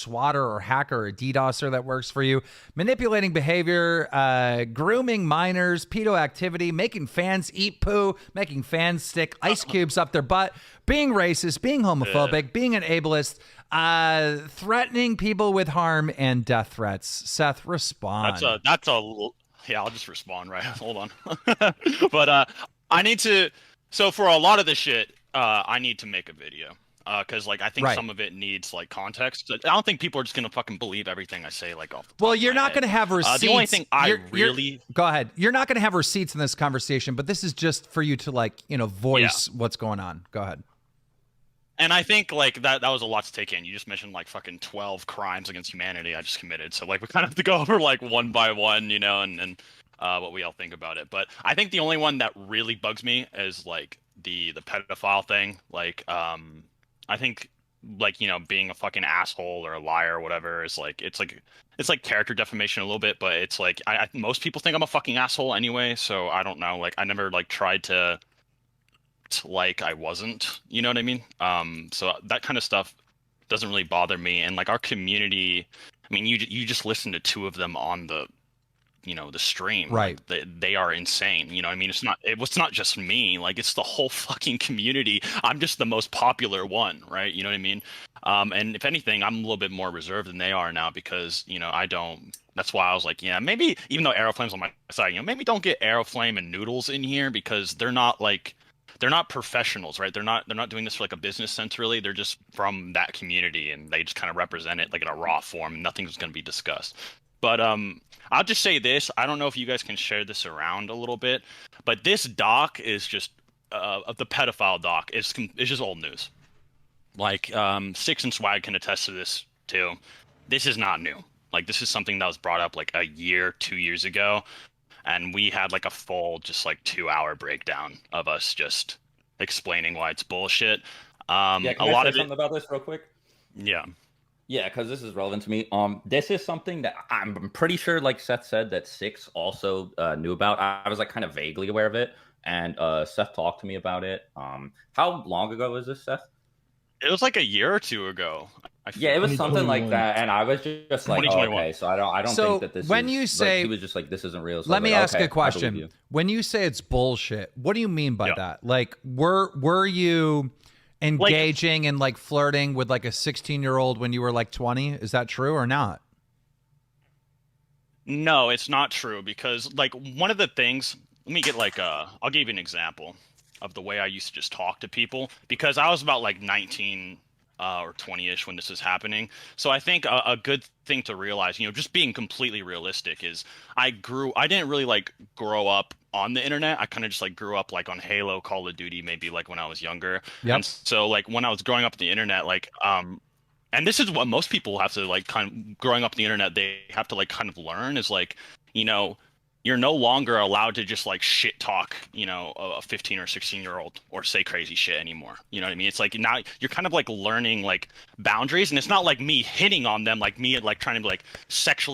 swatter or hacker or DDoSer that works for you, manipulating behavior, grooming minors, pedo activity, making fans eat poo, making fans stick ice cubes up their butt, being racist, being homophobic, being an ableist, threatening people with harm, and death threats. Seth, respond. Yeah, I'll just respond, right? Hold on. But I need to, so for a lot of this shit, I need to make a video. Because like I think Right. some of it needs like context. I don't think people are just gonna fucking believe everything I say like off the top Well, of you're my not head. going to have receipts. The only thing Go ahead. You're not going to have receipts in this conversation, but this is just for you to like, voice what's going on. Go ahead. And I think like that was a lot to take in. You just mentioned like fucking 12 crimes against humanity I just committed. So like we kind of have to go over like one by one, and what we all think about it. But I think the only one that really bugs me is like the pedophile thing. Like I think like being a fucking asshole or a liar or whatever is like it's like character defamation a little bit, but it's like most people think I'm a fucking asshole anyway, so I don't know. Like I never like tried to like I wasn't, you know what I mean? So that kind of stuff doesn't really bother me. And like our community, I mean, you just listen to two of them on the the stream, Right? like they are insane, you know what I mean? It's not just me, like it's the whole fucking community. I'm just the most popular one, right? You know what I mean? And if anything, I'm a little bit more reserved than they are now because I don't. That's why I was like, yeah, maybe even though Aeroflame's on my side, maybe don't get Aeroflame and Noodles in here because they're not professionals, right? They're not doing this for like a business sense, really. They're just from that community and they just kind of represent it like in a raw form. Nothing's going to be discussed. But I'll just say this. I don't know if you guys can share this around a little bit, but this doc is just of the pedophile doc is just old news. Like Six and Swag can attest to this too. This is not new. Like this is something that was brought up like a year, 2 years ago. And we had like a full just like 2 hour breakdown of us just explaining why it's bullshit. Yeah, A can I lot say of it, something about this real quick? yeah. Yeah, because this is relevant to me. This is something that I'm pretty sure, like Seth said, that Six also knew about. I was like kind of vaguely aware of it, and Seth talked to me about it. How long ago was this, Seth? It was like a year or two ago. I feel Yeah, it was like. something like 2021. that, and I was just like, oh, 2021. okay. So I don't So think that this. when is, you say, he was just like, this isn't real. So I let was me like, ask okay, a I believe question. you. When you say it's bullshit, what do you mean by Yeah. that? Like, were you engaging and like flirting with like a 16-year-old when you were like 20? Is that true or not? No, it's not true because like one of the things, let me get like I'll give you an example of the way I used to just talk to people because I was about like 19 or 20-ish when this is happening. So I think a good thing to realize, just being completely realistic is I didn't really like grow up on the internet. I kind of just like grew up like on Halo, Call of Duty, maybe like when I was younger. Yep. And so like when I was growing up on the internet, like and this is what most people have to like kind of growing up on the internet, they have to like kind of learn is like, you're no longer allowed to just like shit talk, a 15 or 16-year-old or say crazy shit anymore. You know what I mean? It's like now you're kind of like learning like boundaries, and it's not like me hitting on them, like me like trying to like sexually